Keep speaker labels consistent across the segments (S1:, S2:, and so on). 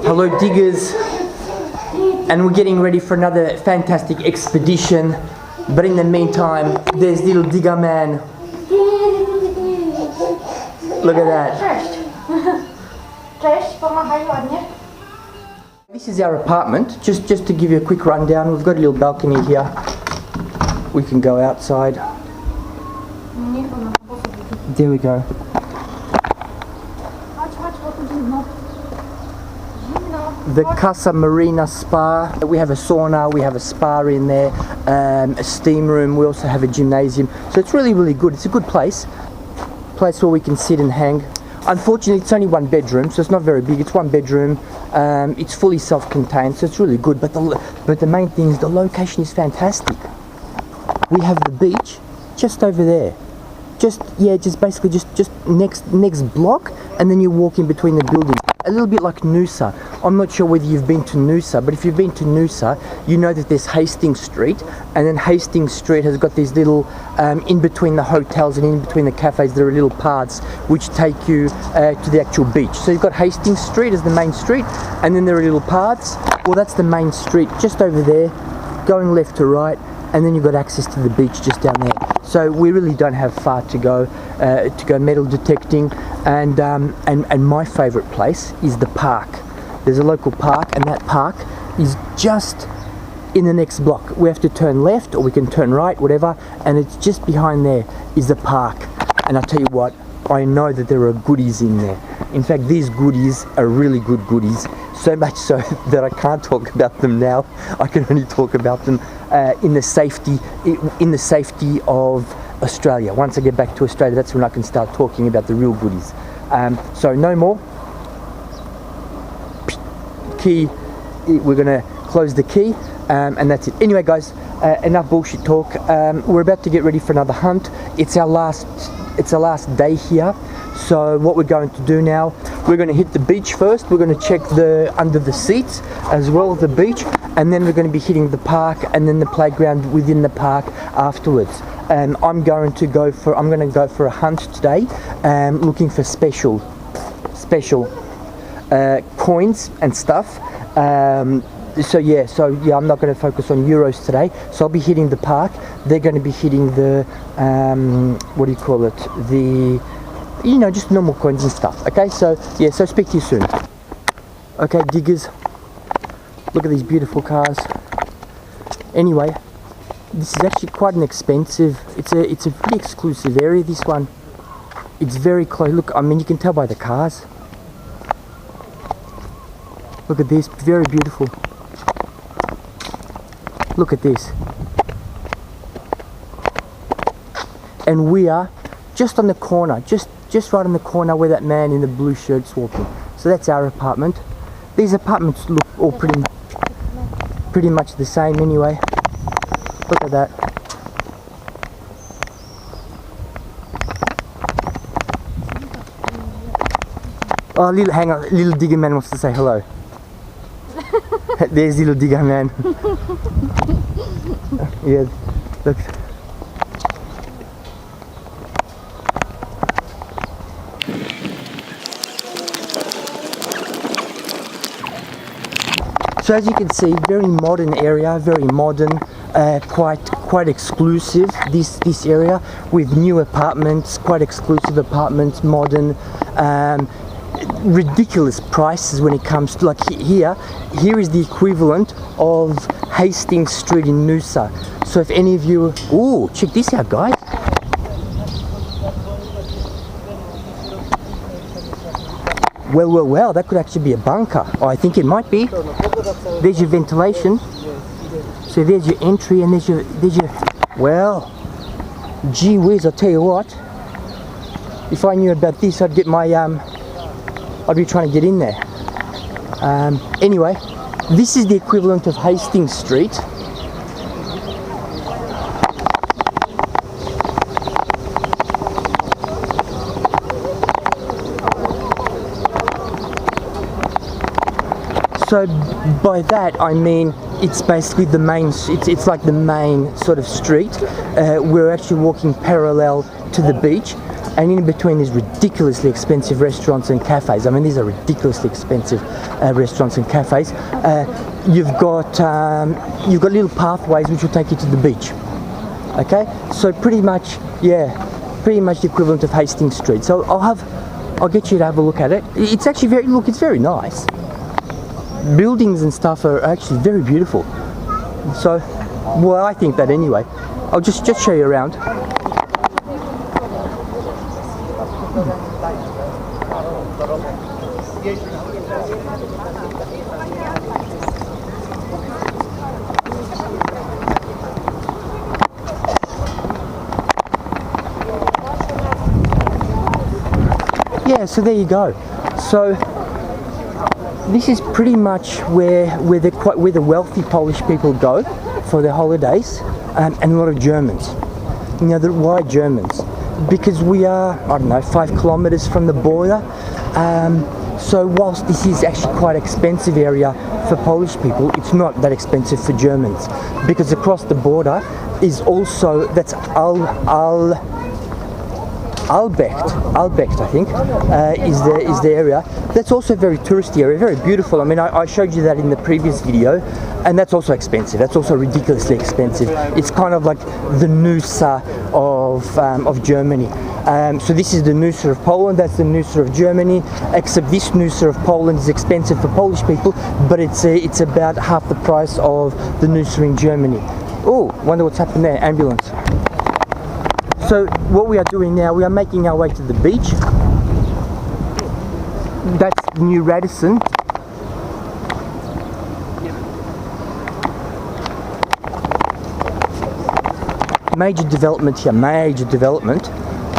S1: Hello diggers, and we're getting ready for another fantastic expedition, but in the meantime there's little digger man. Look at that. This is our apartment. Just to give you a quick rundown, we've got a little balcony here. We can go outside. There we go. The Casa Marina Spa. We have a sauna, we have a spa in there, a steam room, we also have a gymnasium. So it's really good. It's a good place where we can sit and hang. Unfortunately, it's only one bedroom, so it's not very big. It's one bedroom. It's fully self-contained, so it's really good. But the main thing is the location is fantastic. We have the beach just over there. Just basically next block, and then you walk in between the buildings. A little bit like Noosa. I'm not sure whether you've been to Noosa, but if you've been to Noosa, you know that there's Hastings Street, and then Hastings Street has got these little, in between the hotels and in between the cafes, there are little paths which take you to the actual beach. So you've got Hastings Street as the main street, and then there are little paths. Well, that's the main street just over there, going left to right, and then you've got access to the beach just down there. So we really don't have far to go metal detecting, and my favourite place is the park. There's a local park, and that park is just in the next block. We have to turn left, or we can turn right, whatever, and it's just behind there is the park. And I tell you what, I know that there are goodies in there. In fact, these goodies are really good goodies, so much so that I can't talk about them now. I can only talk about them in the safety of Australia. Once I get back to Australia, that's when I can start talking about the real goodies. So no more key. We're gonna close the key, and that's it. Anyway, guys, enough bullshit talk. We're about to get ready for another hunt. It's our last day here. So what we're going to do now, we're going to hit the beach first. We're going to check under the seats as well as the beach, and then we're going to be hitting the park and then the playground within the park afterwards. I'm going to go for a hunt today, looking for special coins and stuff. So yeah, I'm not going to focus on euros today. So I'll be hitting the park. They're going to be hitting the what do you call it? The just normal coins and stuff. Okay, so yeah, so speak to you soon. Okay, diggers, look at these beautiful cars. Anyway, this is actually quite an expensive. It's a pretty exclusive area. This one, it's very close. Look, I mean, you can tell by the cars. Look at this, very beautiful. Look at this. And we are just on the corner, just right on the corner where that man in the blue shirt's walking. So that's our apartment. These apartments look all pretty much the same anyway. Look at that. Oh, hang on, little digger man wants to say hello. There's little digger man. Yeah, look. So as you can see, very modern area, very modern, quite exclusive. This area with new apartments, quite exclusive apartments, modern. Ridiculous prices when it comes to, like, here is the equivalent of Hastings Street in Noosa. So if any of you, ooh, check this out, guys. Well, that could actually be a bunker. Oh, I think it might be. There's your ventilation. So there's your entry, and there's your well, gee whiz, I'll tell you what. If I knew about this, I'd get my I'd be trying to get in there. Anyway, this is the equivalent of Hastings Street. So by that I mean it's basically the main. It's like the main sort of street. We're actually walking parallel to the beach. and in between these ridiculously expensive restaurants and cafes. I mean, these are ridiculously expensive restaurants and cafes. You've got little pathways which will take you to the beach. Okay, so pretty much the equivalent of Hastings Street. So I'll get you to have a look at it. It's actually it's very nice. Buildings and stuff are actually very beautiful. So, well, I think that anyway. I'll just show you around. Yeah, so there you go. So this is pretty much where the wealthy Polish people go for their holidays, and a lot of Germans. Now, why Germans? Because we are, I don't know, 5 kilometers from the border. So whilst this is actually quite an expensive area for Polish people, it's not that expensive for Germans, because across the border is also, that's Albrecht, I think, is the area. That's also a very touristy area, very beautiful. I mean, I showed you that in the previous video, and that's also expensive. That's also ridiculously expensive. It's kind of like the Noosa of Germany. So this is the Noosa of Poland, that's the Noosa of Germany, except this Noosa of Poland is expensive for Polish people, but it's about half the price of the Noosa in Germany. Oh, wonder what's happened there, ambulance. So what we are doing now, we are making our way to the beach. That's New Radisson. Major development here, major development.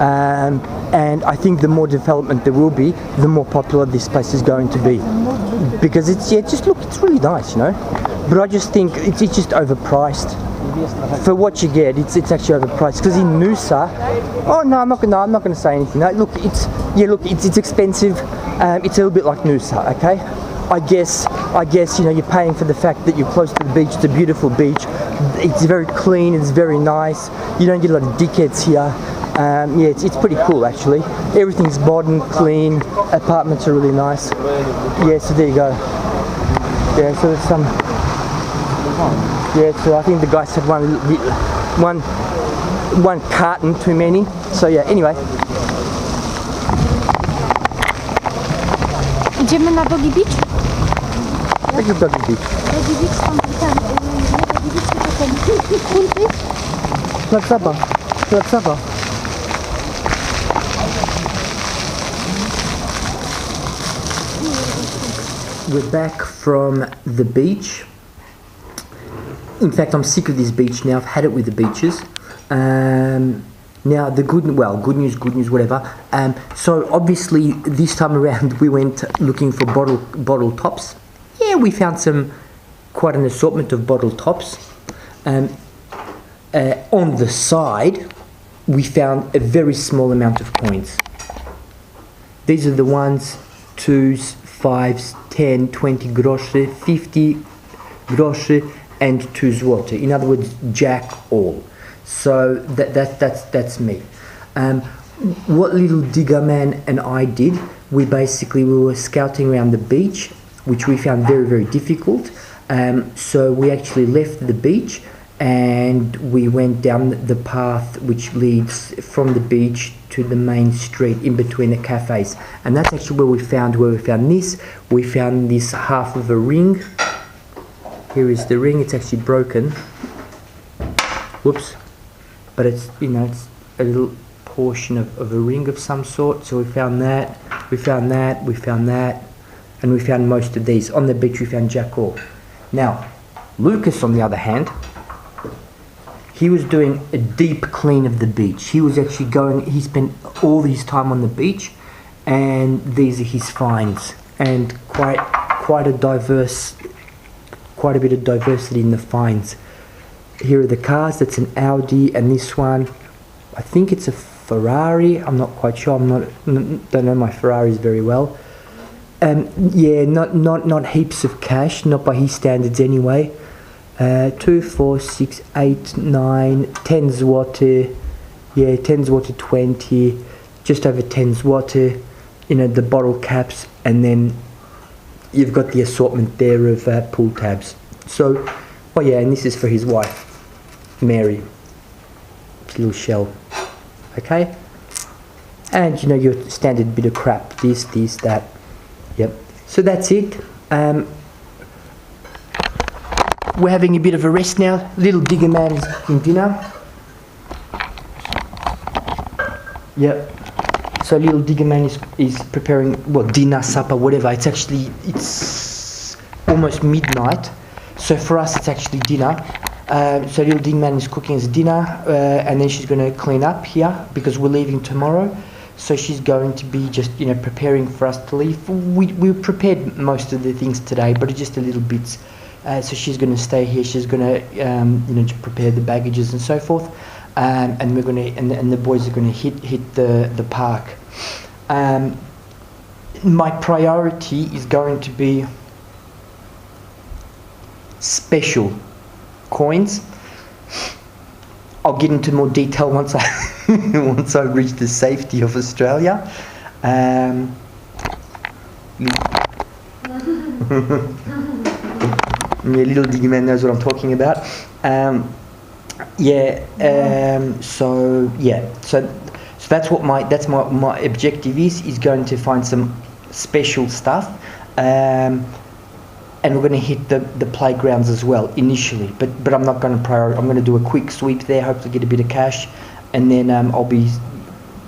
S1: And I think the more development there will be, the more popular this place is going to be. Because it's really nice, you know. But I just think it's just overpriced. For what you get, it's actually overpriced. Because in Noosa, oh no, I'm not gonna say anything. No, look, it's expensive. It's a little bit like Noosa, okay? I guess you know, you're paying for the fact that you're close to the beach. It's a beautiful beach. It's very clean. It's very nice. You don't get a lot of dickheads here. Yeah, it's pretty cool actually. Everything's modern, clean. Apartments are really nice. Yeah, so there you go. Yeah, so there's some. Yeah, so I think the guy said one carton too many. So yeah, anyway.
S2: Idziemy na Doggy Beach?
S1: Jaki Doggy Beach?
S2: Doggy Beach, tam Doggy Beach to hunty.
S1: Plac zabaw. We're back from the beach. In fact, I'm sick of this beach now. I've had it with the beaches. Now, good news, whatever. So obviously, this time around, we went looking for bottle tops. Yeah, we found quite an assortment of bottle tops. On the side, we found a very small amount of coins. These are the ones, 2s, 5s, 10, 20 groszy, 50 groszy, and 2 złoty. In other words, jack all. So that's me. What little digger man and I did, we were scouting around the beach, which we found very, very difficult. So we actually left the beach and we went down the path which leads from the beach to the main street in between the cafes. And that's actually where we found this. We found this half of a ring. Here is the ring. It's actually broken. Whoops. But it's, you know, it's a little portion of a ring of some sort. So we found that, we found that, we found that, and we found most of these. On the beach we found jack all. Now, Lucas, on the other hand, he was doing a deep clean of the beach. He was actually he spent all his time on the beach, and these are his finds. And quite a bit of diversity in the finds. Here are the cars. That's an Audi, and this one, I think it's a Ferrari. I'm not quite sure. Don't know my Ferraris very well. Yeah, not heaps of cash, not by his standards anyway. 2, 4, 6, 8, 9, 10 zloty. Yeah, 10 zloty 20. just over 10 zloty, you know, the bottle caps, and then you've got the assortment there of pull tabs. So, oh yeah, and this is for his wife, Mary. It's a little shell, okay? And you know, your standard bit of crap, this, that, yep. So that's it. We're having a bit of a rest now. Little digger man is cooking dinner. Yep. So little digger man is preparing, well, dinner, supper, whatever. It's almost midnight. So for us, it's actually dinner. So little digger man is cooking his dinner, and then she's going to clean up here because we're leaving tomorrow. So she's going to be just, you know, preparing for us to leave. We prepared most of the things today, but just a little bits. So she's going to stay here. She's going to, you know, prepare the baggages and so forth. And we're going to, and the boys are going to hit the park. My priority is going to be special coins. I'll get into more detail once I once I reach the safety of Australia. Yeah, little diggy man knows what I'm talking about. So that's what my objective is going to find some special stuff, and we're going to hit the playgrounds as well initially, but I'm not going to I'm going to do a quick sweep there, hopefully get a bit of cash, and then I'll be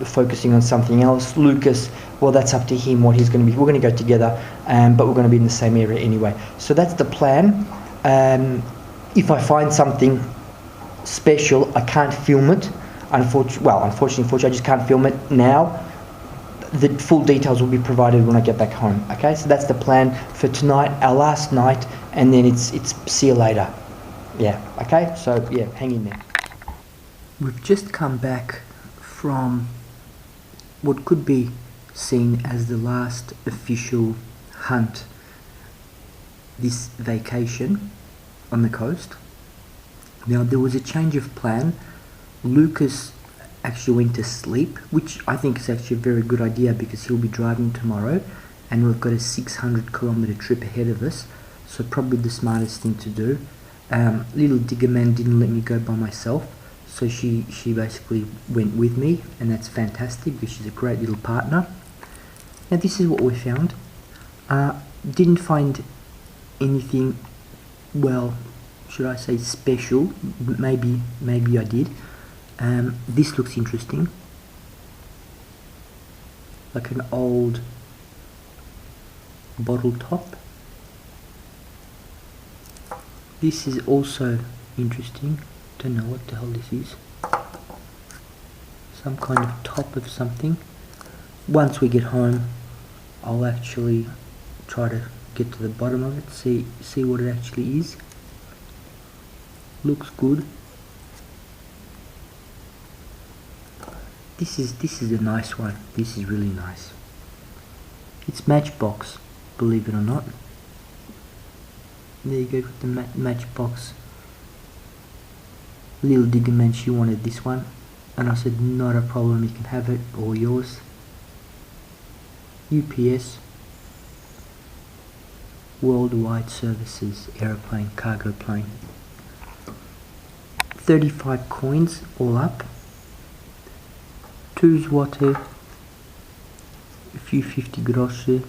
S1: focusing on something else. Lucas, well, that's up to him what he's going to be. We're going to go together, but we're going to be in the same area anyway. So that's the plan. If I find something special, I can't film it. Unfortunately, I just can't film it now. The full details will be provided when I get back home. Okay, so that's the plan for tonight, our last night, and then it's see you later. Yeah. Okay. So yeah, hang in there. We've just come back from what could be seen as the last official hunt this vacation on the coast. Now there was a change of plan. Lucas actually went to sleep, which I think is actually a very good idea because he'll be driving tomorrow and we've got a 600-kilometre trip ahead of us, so probably the smartest thing to do. Little digger man didn't let me go by myself, so she basically went with me, and that's fantastic because she's a great little partner. Now this is what we found. Didn't find anything, well, should I say special? Maybe I did. This looks interesting, like an old bottle top. This is also interesting. Don't know what the hell this is. Some kind of top of something. Once we get home, I'll actually try to get to the bottom of it, see what it actually is. Looks good. This is a nice one. This is really nice. It's Matchbox, believe it or not. There you go with the Matchbox. Little digger man, she wanted this one, and I said not a problem, you can have it, all yours. UPS, Worldwide Services, aeroplane, cargo plane. 35 coins all up. 2 zloty, a few 50 groszy,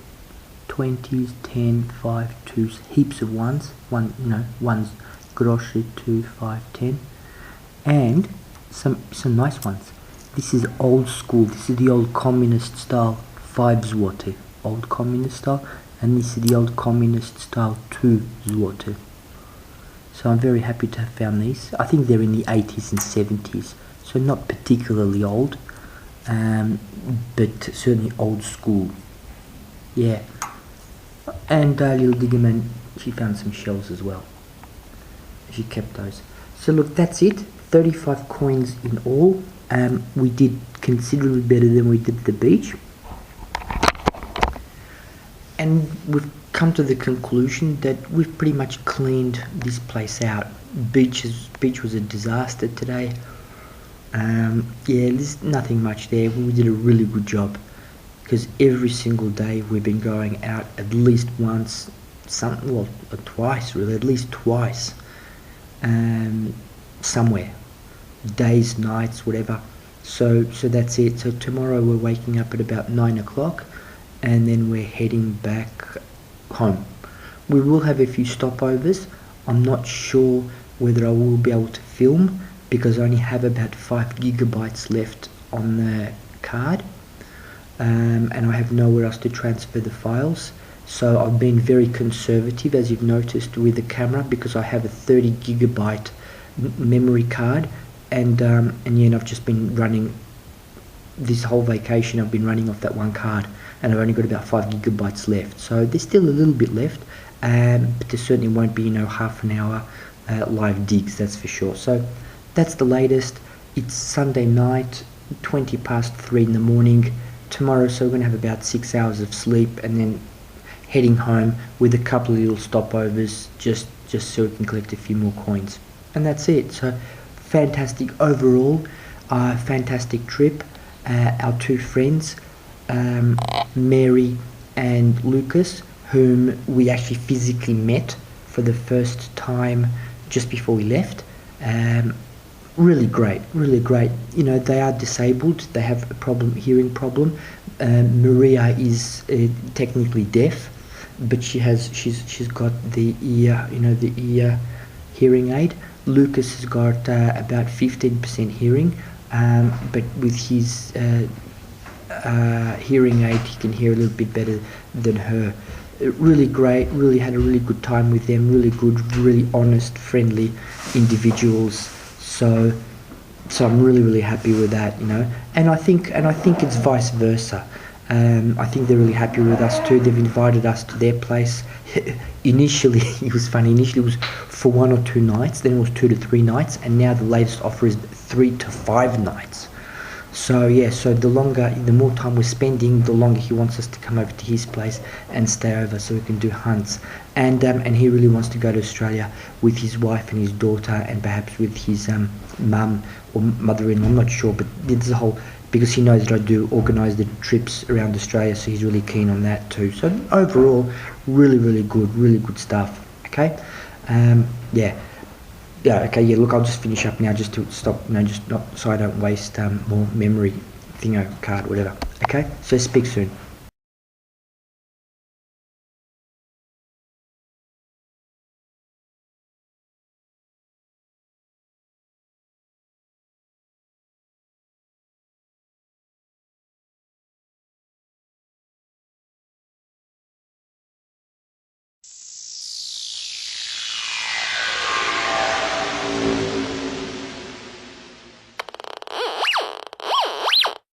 S1: 20s, 10, 5, 2s, heaps of ones. Ones groszy, 2, 5, 10, and some nice ones. This is old school. This is the old communist style 5 zloty, old communist style, and this is the old communist style 2 zloty. So I'm very happy to have found these. I think they're in the 80s and 70s, so not particularly old. But certainly old school. Yeah. And little digger man, she found some shells as well. She kept those. So look, that's it. 35 coins in all. We did considerably better than we did at the beach. And we've come to the conclusion that we've pretty much cleaned this place out. Beach was a disaster today. Yeah, there's nothing much there. We did a really good job because every single day we've been going out at least once, or twice really, at least twice, somewhere, days, nights, whatever. So that's it. So tomorrow we're waking up at about 9 o'clock, and then we're heading back home. We will have a few stopovers. I'm not sure whether I will be able to film because I only have about 5 gigabytes left on the card, and I have nowhere else to transfer the files. So I've been very conservative, as you've noticed, with the camera because I have a 30 gigabyte memory card, and I've just been running this whole vacation. I've been running off that one card, and I've only got about 5 gigabytes left. So there's still a little bit left, but there certainly won't be half an hour live digs, that's for sure. So that's the latest. It's Sunday night, 20 past 3 in the morning tomorrow, so we're going to have about 6 hours of sleep and then heading home with a couple of little stopovers just so we can collect a few more coins, and that's it. So fantastic overall, fantastic trip. Our two friends, Mary and Lucas, whom we actually physically met for the first time just before we left. Really great, really great. They are disabled. They have a hearing problem. Maria is technically deaf, but she's got the ear hearing aid. Lucas has got about 15% hearing, but with his hearing aid he can hear a little bit better than her. Really great, really had a really good time with them, really good, really honest, friendly individuals. So I'm really happy with that, and I think it's vice versa. I think they're really happy with us too. They've invited us to their place. Initially, it was funny. Initially, it was for 1 or 2 nights. Then it was 2 to 3 nights, and now the latest offer is 3 to 5 nights. So yeah, so the more time we're spending, the longer he wants us to come over to his place and stay over, so we can do hunts. And he really wants to go to Australia with his wife and his daughter, and perhaps with his mum or mother-in-law. I'm not sure, but there's a whole, because he knows that I do organise the trips around Australia, so he's really keen on that too. So overall, really good stuff. Okay, okay, look, I'll just finish up now, just to stop, just not so I don't waste more memory card, whatever. Okay, so speak soon.